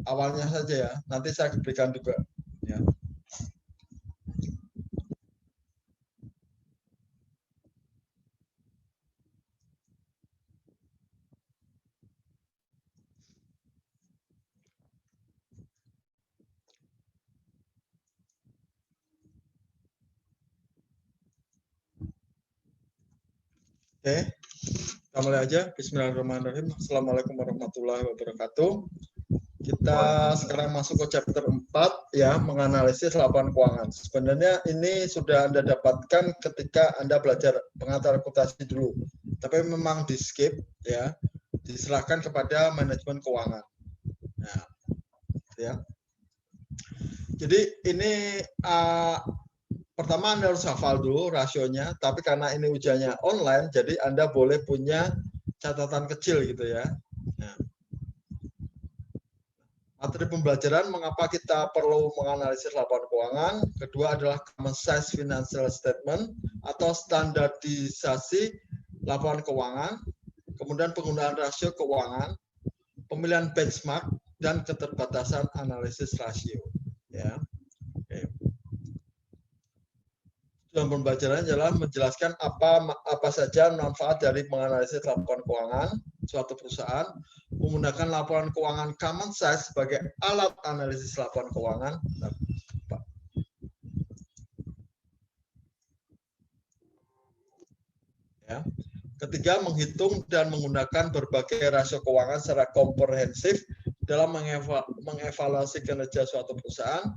awalnya saja ya. Nanti saya berikan juga. Ya. Oke, kita mulai aja. Bismillahirrahmanirrahim. Assalamualaikum warahmatullahi wabarakatuh. Kita sekarang masuk ke chapter 4 ya, menganalisis laporan keuangan. Sebenarnya ini sudah Anda dapatkan ketika Anda belajar pengantar reputasi dulu. Tapi memang di skip ya, diserahkan kepada manajemen keuangan. Nah, ya. Jadi ini pertama Anda harus hafal dulu rasionya, tapi karena ini ujiannya online, jadi Anda boleh punya catatan kecil gitu ya. Nah, materi pembelajaran mengapa kita perlu menganalisis laporan keuangan. Kedua adalah common size financial statement atau standarisasi laporan keuangan. Kemudian penggunaan rasio keuangan, pemilihan benchmark, dan keterbatasan analisis rasio. Ya. Oke. Tujuan pembelajaran adalah menjelaskan apa saja manfaat dari menganalisis laporan keuangan suatu perusahaan, menggunakan laporan keuangan common size sebagai alat analisis laporan keuangan. Ya. Ketiga, menghitung dan menggunakan berbagai rasio keuangan secara komprehensif dalam mengevaluasi kinerja suatu perusahaan,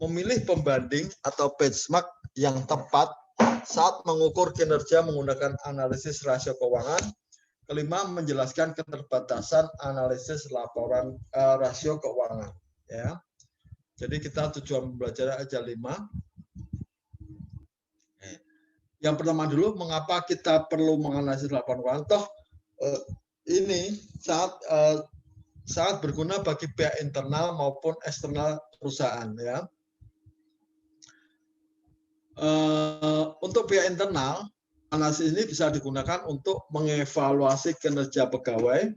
memilih pembanding atau benchmark yang tepat saat mengukur kinerja menggunakan analisis rasio keuangan. Kelima, menjelaskan keterbatasan analisis laporan rasio keuangan. Ya, jadi kita tujuan pembelajaran aja 5. Yang pertama dulu, mengapa kita perlu menganalisis laporan keuangan? Toh ini sangat berguna bagi pihak internal maupun eksternal perusahaan. Ya. Untuk pihak internal, analisis ini bisa digunakan untuk mengevaluasi kinerja pegawai,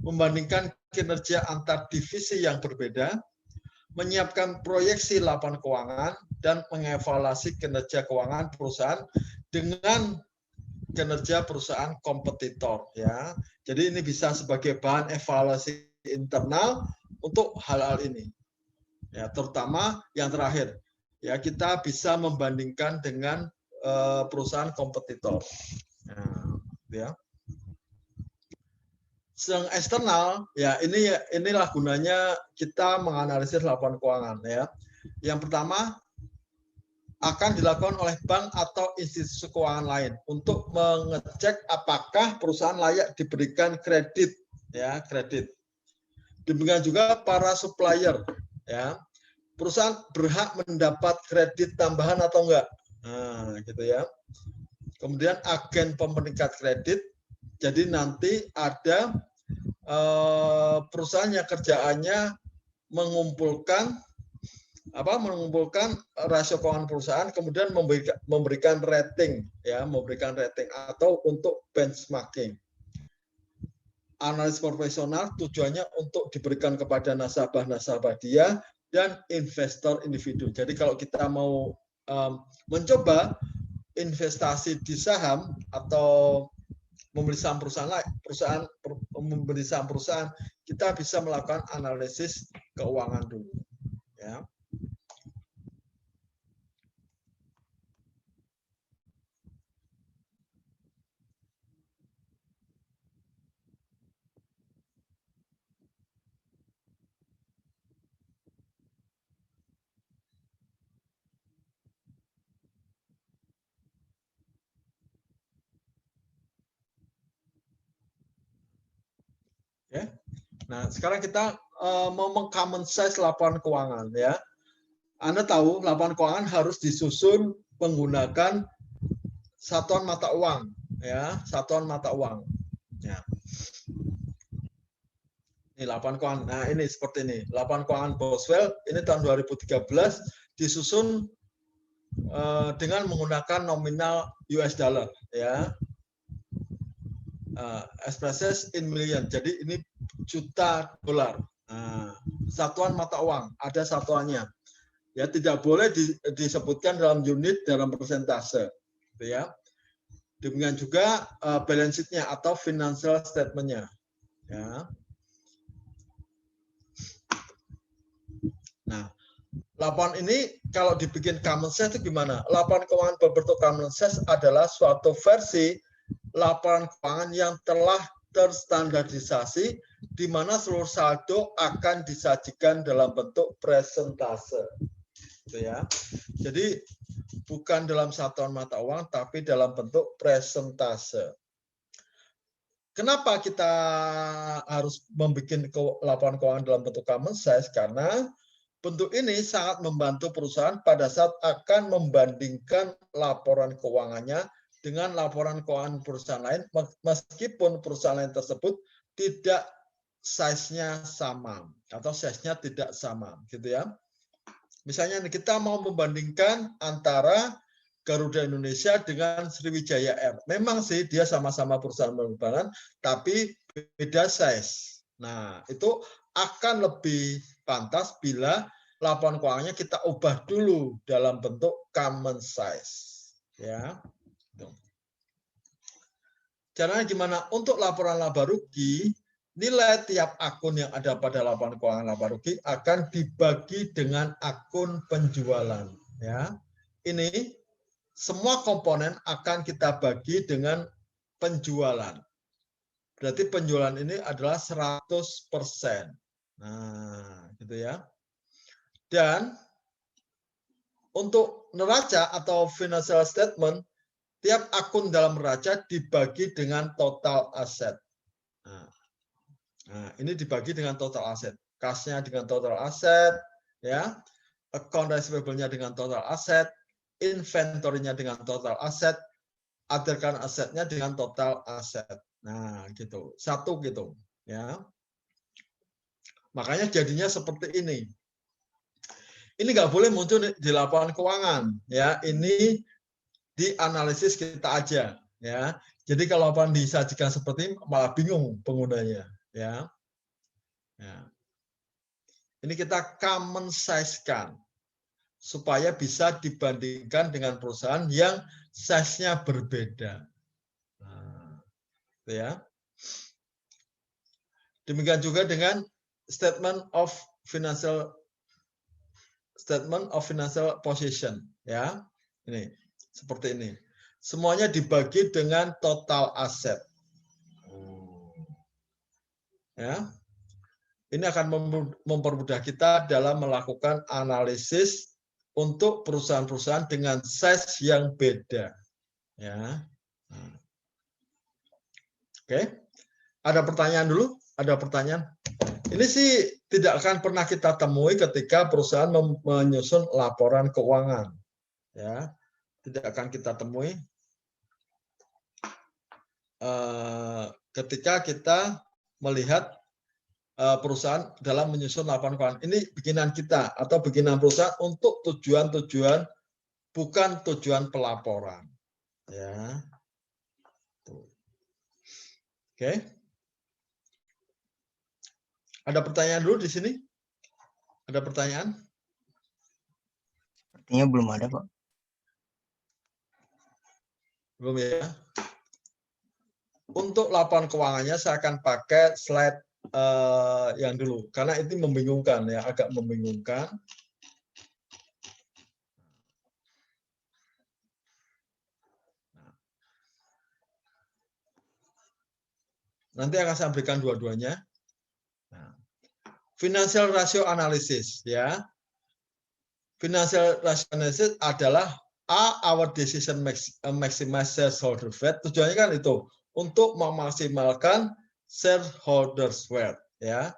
membandingkan kinerja antar divisi yang berbeda, menyiapkan proyeksi laporan keuangan, dan mengevaluasi kinerja keuangan perusahaan dengan kinerja perusahaan kompetitor. Ya, jadi ini bisa sebagai bahan evaluasi internal untuk hal-hal ini. Ya, terutama yang terakhir. Ya, kita bisa membandingkan dengan perusahaan kompetitor. Nah, ya. Sedang eksternal, ya inilah gunanya kita menganalisis laporan keuangan. Ya. Yang pertama akan dilakukan oleh bank atau institusi keuangan lain untuk mengecek apakah perusahaan layak diberikan kredit, ya kredit. Demikian juga para supplier, ya. Perusahaan berhak mendapat kredit tambahan atau enggak. Nah, gitu ya. Kemudian agen pemerikat kredit. Jadi nanti ada perusahaan yang kerjaannya mengumpulkan rasio keuangan perusahaan, kemudian memberikan rating, ya, memberikan rating atau untuk benchmarking. Analis profesional tujuannya untuk diberikan kepada nasabah-nasabah dia dan investor individu. Jadi kalau kita mau mencoba investasi di saham atau membeli saham perusahaan, kita bisa melakukan analisis keuangan dulu. Ya. Ya. Nah, sekarang kita mau meng-common size laporan keuangan, ya. Anda tahu laporan keuangan harus disusun menggunakan satuan mata uang, ya, satuan mata uang. Ya. Ini laporan keuangan. Nah, ini seperti ini. Laporan keuangan Boswell ini tahun 2013 disusun dengan menggunakan nominal US dollar, ya. Expresses in million. Jadi ini juta dolar. Nah, satuan mata uang, ada satuannya. Ya, tidak boleh disebutkan dalam unit, dalam persentase. Gitu ya. Demikian juga balance sheet-nya atau financial statement-nya. Ya. Nah, laporan ini kalau dibikin common sense itu gimana? Laporan keuangan berbentuk common sense adalah suatu versi laporan keuangan yang telah terstandarisasi di mana seluruh saldo akan disajikan dalam bentuk presentase. Gitu ya. Jadi bukan dalam satuan mata uang tapi dalam bentuk presentase. Kenapa kita harus membuat laporan keuangan dalam bentuk common sense? Karena bentuk ini sangat membantu perusahaan pada saat akan membandingkan laporan keuangannya dengan laporan keuangan perusahaan lain, meskipun perusahaan lain tersebut tidak size-nya sama atau size-nya tidak sama, gitu ya. Misalnya kita mau membandingkan antara Garuda Indonesia dengan Sriwijaya Air. Memang sih dia sama-sama perusahaan penerbangan, tapi beda size. Nah, itu akan lebih pantas bila laporan keuangannya kita ubah dulu dalam bentuk common size. Ya. Caranya gimana? Untuk laporan laba rugi, nilai tiap akun yang ada pada laporan keuangan laba rugi akan dibagi dengan akun penjualan. Ya, ini semua komponen akan kita bagi dengan penjualan. Berarti penjualan ini adalah 100%. Nah, gitu ya. Dan untuk neraca atau financial statement, tiap akun dalam neraca dibagi dengan total aset. Nah, ini dibagi dengan total aset. Kas-nya dengan total aset, ya. Account receivable-nya dengan total aset, inventory-nya dengan total aset, other current asset-nya dengan total aset. Nah, gitu. Satu gitu, ya. Makanya jadinya seperti ini. Ini nggak boleh muncul di laporan keuangan, ya. Ini di analisis kita aja, ya. Jadi kalau laporan disajikan seperti ini malah bingung penggunanya, ya. Ya. Ini kita common size-kan supaya bisa dibandingkan dengan perusahaan yang size-nya berbeda. Nah, ya. Demikian juga dengan statement of financial position, ya. Ini seperti ini. Semuanya dibagi dengan total aset. Ya. Ini akan mempermudah kita dalam melakukan analisis untuk perusahaan-perusahaan dengan size yang beda. Ya. Oke. Ada pertanyaan dulu? Ada pertanyaan? Ini sih tidak akan pernah kita temui ketika perusahaan menyusun laporan keuangan. Ya. Tidak akan kita temui ketika kita melihat perusahaan dalam menyusun laporan keuangan. Ini bikinan kita atau bikinan perusahaan untuk tujuan-tujuan bukan tujuan pelaporan. Ya. Oke. Ada pertanyaan dulu di sini? Ada pertanyaan? Sepertinya belum ada, Pak. Belum ya. Untuk laporan keuangannya saya akan pakai slide yang dulu karena itu membingungkan ya, agak membingungkan. Nanti akan saya berikan dua-duanya. Nah, financial ratio analysis ya. Financial ratio analysis adalah our decision maximize shareholder value. Tujuannya kan itu untuk memaksimalkan shareholders value ya.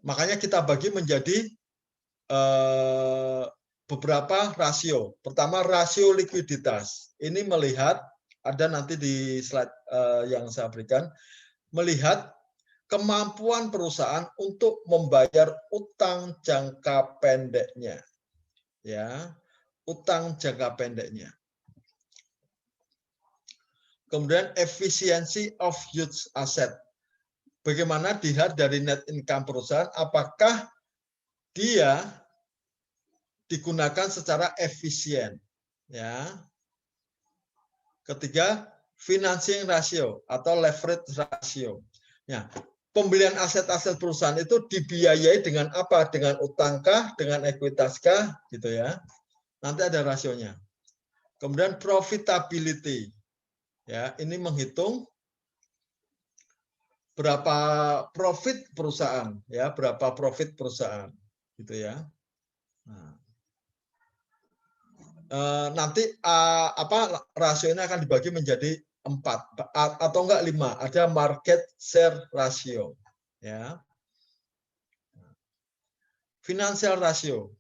Makanya kita bagi menjadi beberapa rasio. Pertama rasio likuiditas. Ini melihat ada nanti di slide yang saya berikan, melihat kemampuan perusahaan untuk membayar utang jangka pendeknya. Ya, utang jangka pendeknya. Kemudian efisiensi of use asset. bagaimana dilihat dari net income perusahaan, apakah dia digunakan secara efisien. Ya. Ketiga, financing ratio atau leverage ratio. Ya, pembelian aset-aset perusahaan itu dibiayai dengan apa? Dengan utangkah, dengan ekuitaskah, gitu ya. Nanti ada rasionya. Kemudian profitability. Ya, ini menghitung berapa profit perusahaan, ya, berapa profit perusahaan, gitu ya. Nah, nanti rasio ini akan dibagi menjadi 4 atau enggak 5. Ada market share ratio, ya. Financial ratio.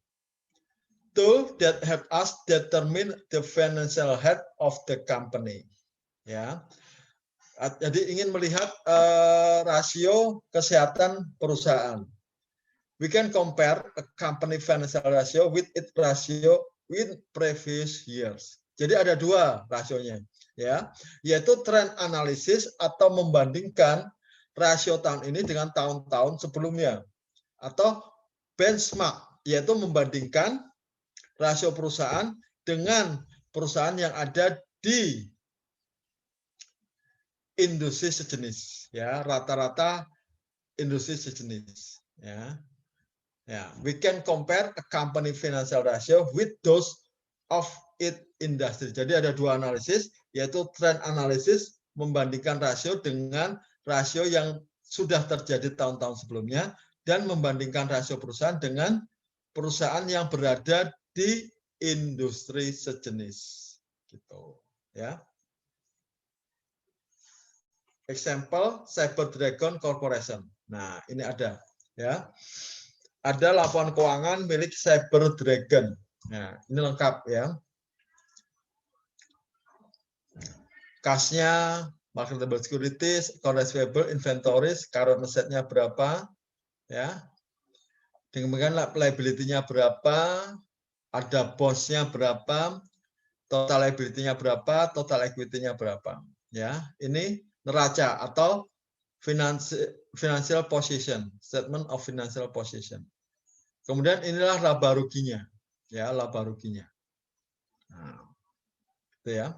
Tool that help us determine the financial health of the company. Ya. Jadi ingin melihat rasio kesehatan perusahaan. We can compare a company financial ratio with its ratio with previous years. Jadi ada 2 rasionya, ya, yaitu trend analysis atau membandingkan rasio tahun ini dengan tahun-tahun sebelumnya, atau benchmark, yaitu membandingkan rasio perusahaan dengan perusahaan yang ada di industri sejenis, ya, rata-rata industri sejenis, ya. Ya, we can compare a company financial ratio with those of its industry. Jadi ada 2 analisis, yaitu trend analysis, membandingkan rasio dengan rasio yang sudah terjadi tahun-tahun sebelumnya, dan membandingkan rasio perusahaan dengan perusahaan yang berada di industri sejenis, gitu, ya. Example Cyber Dragon Corporation. Nah, ini ada, ya. Ada laporan keuangan milik Cyber Dragon. Nah, ini lengkap, ya. Kasnya, marketable securities, account receivable, inventories, current asset-nya berapa, ya. Kemudian liability-nya berapa, ada bonds-nya berapa, total liability-nya berapa, total equity-nya berapa. Ya, ini neraca atau financial position, statement of financial position. Kemudian inilah laba ruginya, ya, laba ruginya. Nah, itu ya,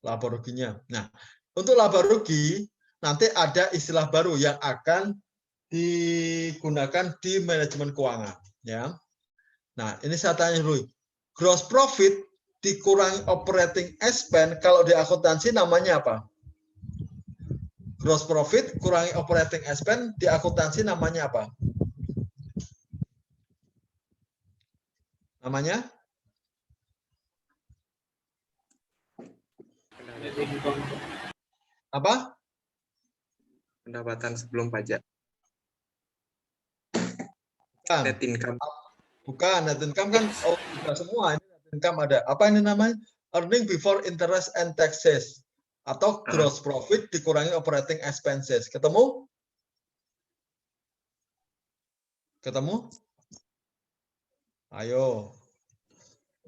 laba ruginya. Nah, untuk laba rugi nanti ada istilah baru yang akan digunakan di manajemen keuangan, ya. Nah, ini saya tanya dulu. Gross profit dikurangi operating expense kalau di akuntansi namanya apa? Gross profit kurangi operating expense di akuntansi namanya apa? Namanya? Apa? Pendapatan sebelum pajak. Bukan. Net income. Bukan, net income kan sudah semua. Ini net income ada. Apa ini namanya? Earning before interest and taxes. Atau gross profit dikurangi operating expenses. Ketemu? Ketemu? Ayo.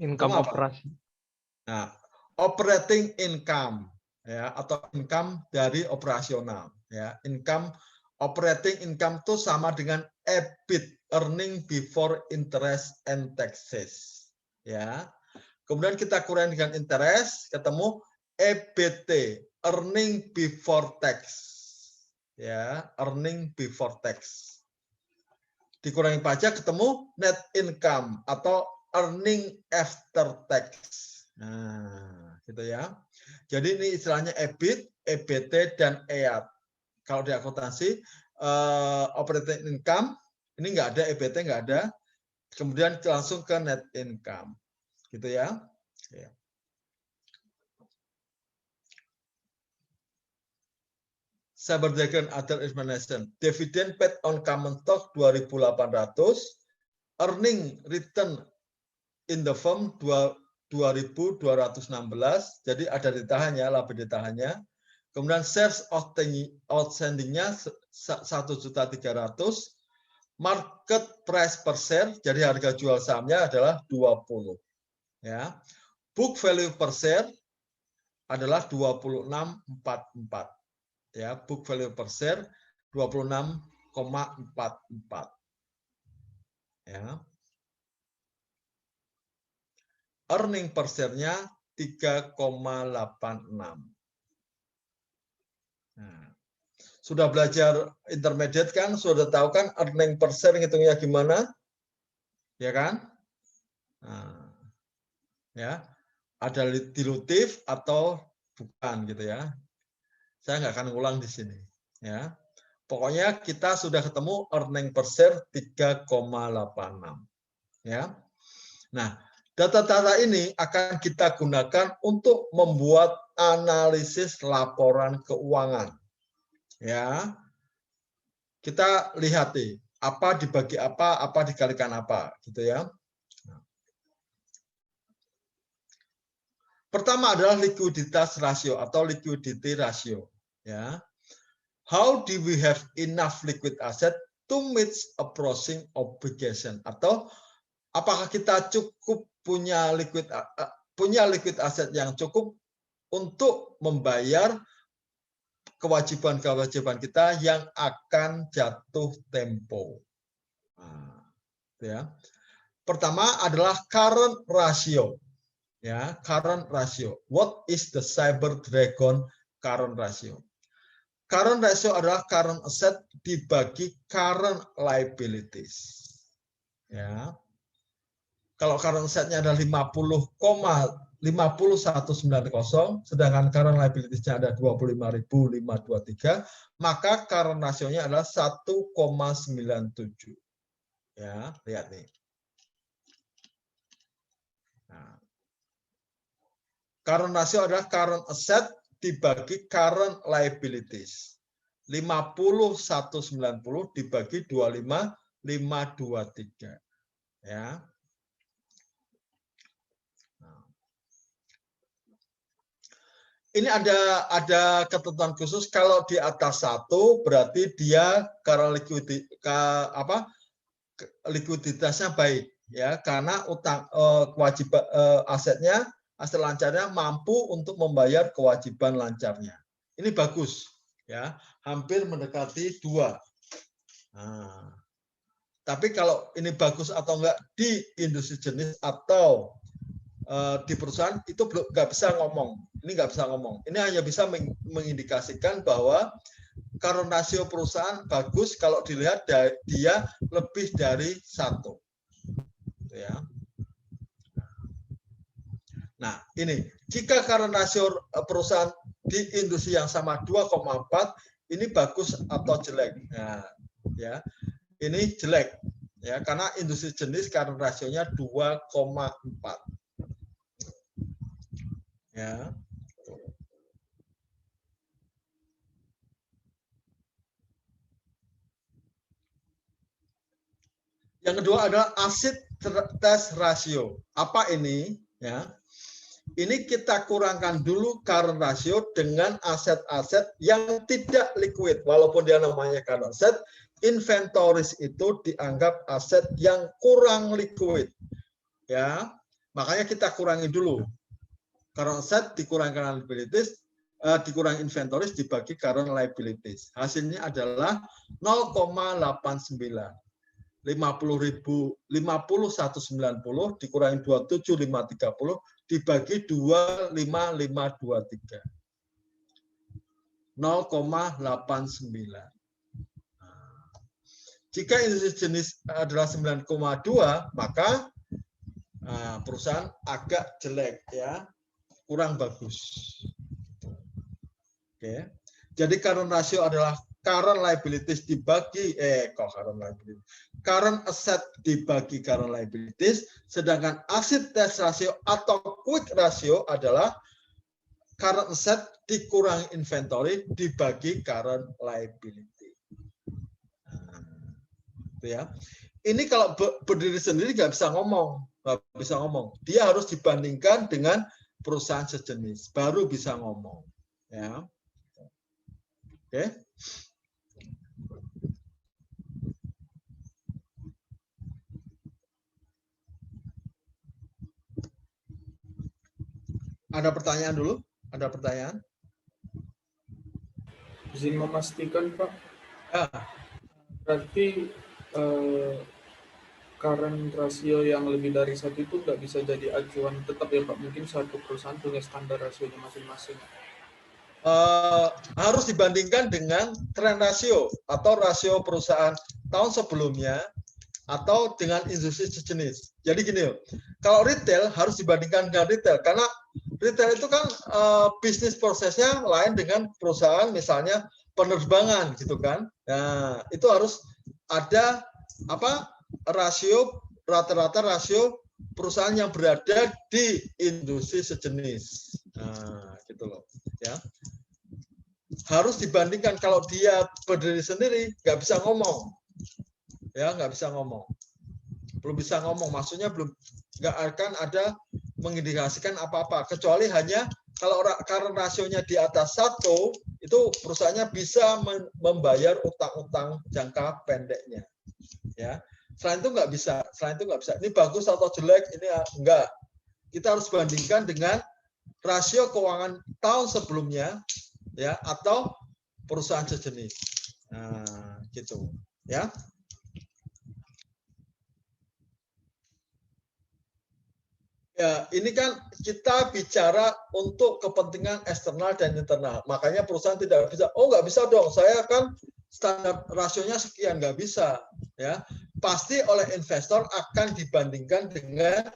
Income operasi. Nah, operating income, ya, atau income dari operasional, ya. Income, operating income itu sama dengan EBIT, earning before interest and taxes, ya. Kemudian kita kurangi dengan interest, ketemu EBT, earning before tax, ya, earning before tax. Dikurangi pajak, ketemu net income atau earning after tax. Nah, gitu ya. Jadi ini istilahnya EBIT, EBT, dan EAT. Kalau di akuntansi, operating income, ini nggak ada, EBT nggak ada. Kemudian langsung ke net income. Gitu ya. Ya. Cyber Dragon Other Information. Dividend paid on common stock 2.800. Earning return in the firm 2.216. Jadi ada ditahannya, laba ditahannya. Kemudian shares outstanding-nya 1.300.000. Market price per share, jadi harga jual sahamnya adalah 20. Ya. Book value per share adalah 26.44. Ya, book value per share 26,44. Ya. Earning per share-nya 3,86. Nah, sudah belajar intermediate kan? Sudah tahu kan earning per share ngitungnya gimana? Ya kan? Nah, ya, ada dilutif atau bukan gitu ya. Saya nggak akan ulang di sini. Ya, pokoknya kita sudah ketemu earning per share 3,86. Ya, nah data-data ini akan kita gunakan untuk membuat analisis laporan keuangan. Ya, kita lihat nih apa dibagi apa dikalikan apa, gitu ya. Pertama adalah likuiditas rasio atau liquidity ratio. Ya, how do we have enough liquid asset to meet approaching obligation? Atau apakah kita cukup punya liquid asset yang cukup untuk membayar kewajiban-kewajiban kita yang akan jatuh tempo. Nah, ya. Pertama adalah current ratio. Ya, current ratio. What is the Cyber Dragon current ratio? Current ratio adalah current asset dibagi current liabilities. Ya. Kalau current asset-nya ada 50,50190, sedangkan current liabilities-nya ada 25.523, maka current ratio-nya adalah 1,97. Ya, lihat nih. Nah, current ratio adalah current asset dibagi current liabilities. 50,190 dibagi 25,523. Ya. Ini ada ketentuan khusus, kalau di atas 1 berarti dia karena likuiditasnya baik, ya, karena kewajiban aset lancarnya mampu untuk membayar kewajiban lancarnya. Ini bagus, ya, hampir mendekati 2. Nah, tapi kalau ini bagus atau enggak di industri jenis atau di perusahaan itu belum, nggak bisa ngomong. Ini nggak bisa ngomong. Ini hanya bisa mengindikasikan bahwa current ratio perusahaan bagus kalau dilihat dia lebih dari 1. Ya. Nah, ini jika current ratio perusahaan di industri yang sama 2,4, ini bagus atau jelek. Nah, ya, ini jelek, ya, karena industri jenis current ratio-nya 2,4. Ya. Yang kedua adalah asset test ratio. Apa ini? Ya. Ini kita kurangkan dulu current ratio dengan aset-aset yang tidak liquid. Walaupun dia namanya current asset, inventories itu dianggap aset yang kurang liquid. Ya. Makanya kita kurangi dulu. Current asset dikurangi current liabilities, dikurangi inventories dibagi current liabilities. Hasilnya adalah 0,89. 50.190 dikurangi 27.530 dibagi 25.523. 0,89. Jika industri jenis adalah 9,2, maka perusahaan agak jelek, ya, kurang bagus. Oke. Jadi current ratio adalah current liabilities dibagi current asset dibagi current liabilities, sedangkan asset test ratio atau quick ratio adalah current asset dikurangi inventory dibagi current liability. Itu ya. Ini kalau berdiri sendiri nggak bisa ngomong, Dia harus dibandingkan dengan perusahaan sejenis, baru bisa ngomong. Ya. Oke. Ada pertanyaan dulu? Ada pertanyaan? Izin memastikan, Pak. Ya, Berarti current rasio yang lebih dari satu itu nggak bisa jadi acuan tetap ya Pak. Mungkin satu perusahaan punya standar rasionya masing-masing. harus dibandingkan dengan tren rasio atau rasio perusahaan tahun sebelumnya atau dengan industri sejenis. Jadi gini, kalau retail harus dibandingkan dengan retail karena retail itu kan bisnis prosesnya lain dengan perusahaan misalnya penerbangan gitu kan. Nah, itu harus ada apa rasio rata-rata rasio perusahaan yang berada di industri sejenis. Nah, gitu loh, ya. Harus dibandingkan kalau dia berdiri sendiri nggak bisa ngomong, ya nggak bisa ngomong, belum bisa ngomong, maksudnya belum nggak akan ada mengindikasikan apa-apa kecuali hanya kalau karena rasionya di atas 1 itu perusahaannya bisa membayar utang-utang jangka pendeknya, ya. Selain itu nggak bisa, Ini bagus atau jelek, ini enggak. Kita harus bandingkan dengan rasio keuangan tahun sebelumnya, ya, atau perusahaan sejenis. Nah, gitu, ya. Ya, ini kan kita bicara untuk kepentingan eksternal dan internal. Makanya perusahaan tidak bisa, nggak bisa dong, saya kan standar rasionya sekian, nggak bisa. Ya, pasti oleh investor akan dibandingkan dengan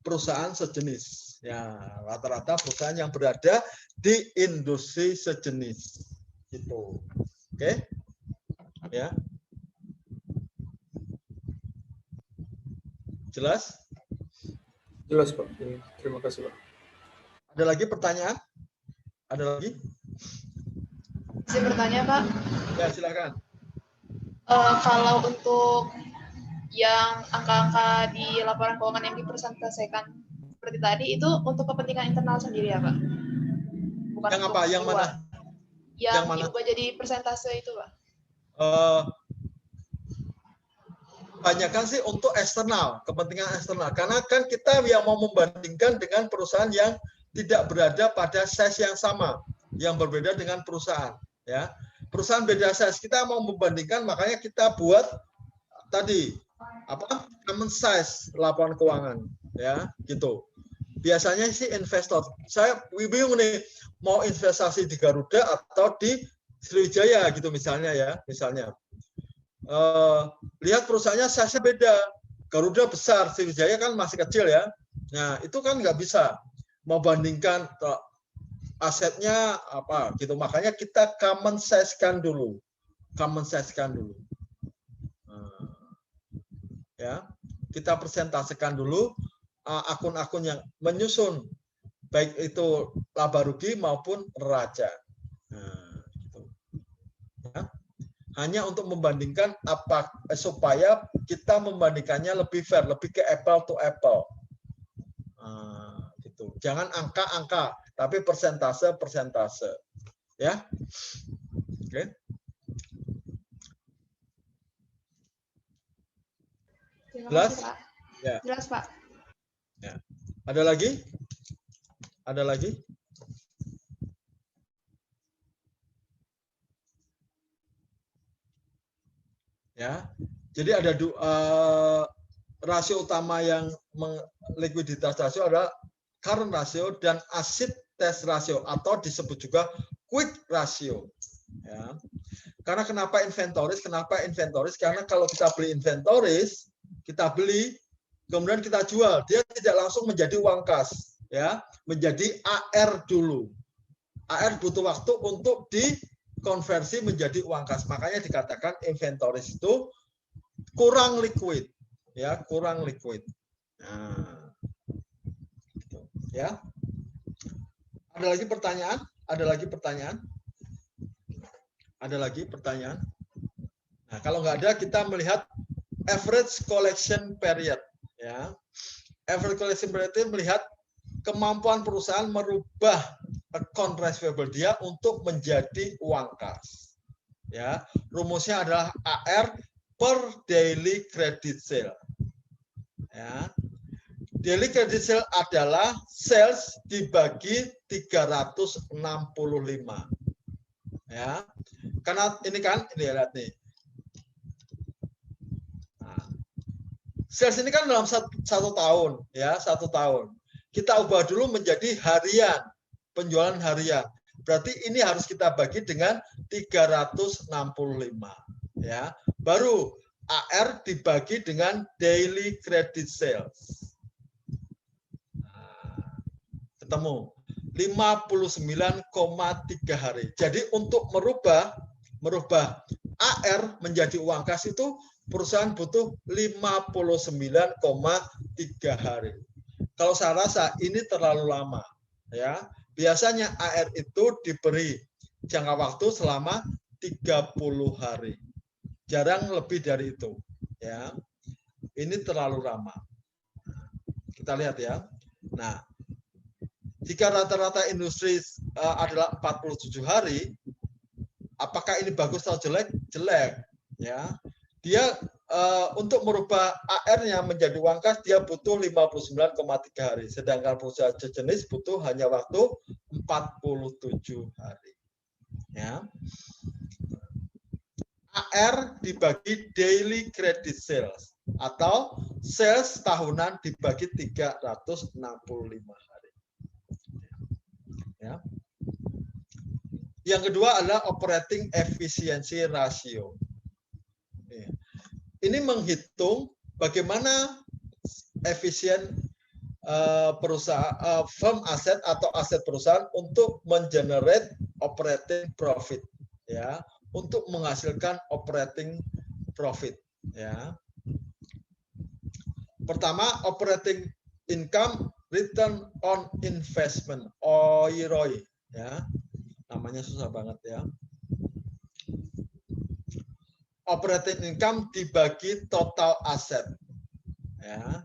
perusahaan sejenis. Ya, rata-rata perusahaan yang berada di industri sejenis. Gitu. Oke? Ya. Jelas? Jelas Pak. Terima kasih Pak. Ada lagi pertanyaan? Ada lagi? Saya bertanya Pak. Ya, silakan. Kalau untuk yang angka-angka di laporan keuangan yang dipresentasikan seperti tadi itu untuk kepentingan internal sendiri ya Pak? Bukan yang untuk apa? Yang luar. mana? Yang mana? diubah jadi persentase itu Pak? Kebanyakan sih untuk eksternal, kepentingan eksternal. Karena kan kita yang mau membandingkan dengan perusahaan yang tidak berada pada size yang sama, yang berbeda dengan perusahaan. Ya, perusahaan beda size, kita mau membandingkan, makanya kita buat tadi common size laporan keuangan, ya, gitu. Biasanya sih investor, saya bingung nih, mau investasi di Garuda atau di Sriwijaya gitu misalnya ya, misalnya. Lihat perusahaannya size-nya beda. Garuda besar, Sriwijaya kan masih kecil ya. Nah, itu kan nggak bisa mau bandingkan asetnya apa gitu. Makanya kita common size-kan dulu. Ya, kita presentasikan dulu akun-akun yang menyusun baik itu laba rugi maupun neraca. Nah, gitu. Ya. Hanya untuk membandingkan supaya kita membandingkannya lebih fair, lebih ke apple to apple. Gitu. Jangan angka-angka, tapi persentase. Ya. Oke. Jelas? Kasih, Pak. Ya. Jelas, Pak. Ya. Ada lagi? Ya, jadi ada rasio utama yang likuiditas rasio adalah current ratio dan acid test ratio atau disebut juga quick ratio. Ya. Karena kenapa inventories? Karena kalau kita beli inventories, kemudian kita jual, dia tidak langsung menjadi uang kas, ya, menjadi AR dulu. AR butuh waktu untuk dikonversi menjadi uang kas. Makanya dikatakan inventories itu kurang liquid, ya, kurang liquid. Nah, gitu, ya. Ada lagi pertanyaan? Nah, kalau nggak ada, kita melihat average collection period, ya. Average collection period itu melihat kemampuan perusahaan merubah account receivable dia untuk menjadi uang kas. Ya, rumusnya adalah AR per daily credit sale. Ya. Daily credit sale adalah sales dibagi 365. Ya. Karena ini kan, ini lihat nih. Nah, sales ini kan dalam satu tahun, ya 1 tahun. Kita ubah dulu menjadi harian, penjualan harian. Berarti ini harus kita bagi dengan 365, ya. Baru AR dibagi dengan daily credit sales. Nah, ketemu 59,3 hari. Jadi untuk merubah AR menjadi uang kas itu perusahaan butuh 59,3 hari. Kalau saya rasa ini terlalu lama, ya. Biasanya AR itu diberi jangka waktu selama 30 hari. Jarang lebih dari itu, ya. Ini terlalu lama. Kita lihat ya. Nah, jika rata-rata industri adalah 47 hari, apakah ini bagus atau jelek? Jelek, ya. Dia untuk merubah AR-nya menjadi uang kas dia butuh 59,3 hari, sedangkan perusahaan sejenis butuh hanya waktu 47 hari. Ya. AR dibagi daily credit sales atau sales tahunan dibagi 365 hari. Ya. Yang kedua adalah operating efficiency ratio. Ini menghitung bagaimana efisien perusahaan firm aset atau aset perusahaan untuk mengenerate operating profit, ya, untuk menghasilkan operating profit, ya. Pertama, operating income return on investment, OIROI, ya. Namanya susah banget, ya. Operating income dibagi total aset, ya.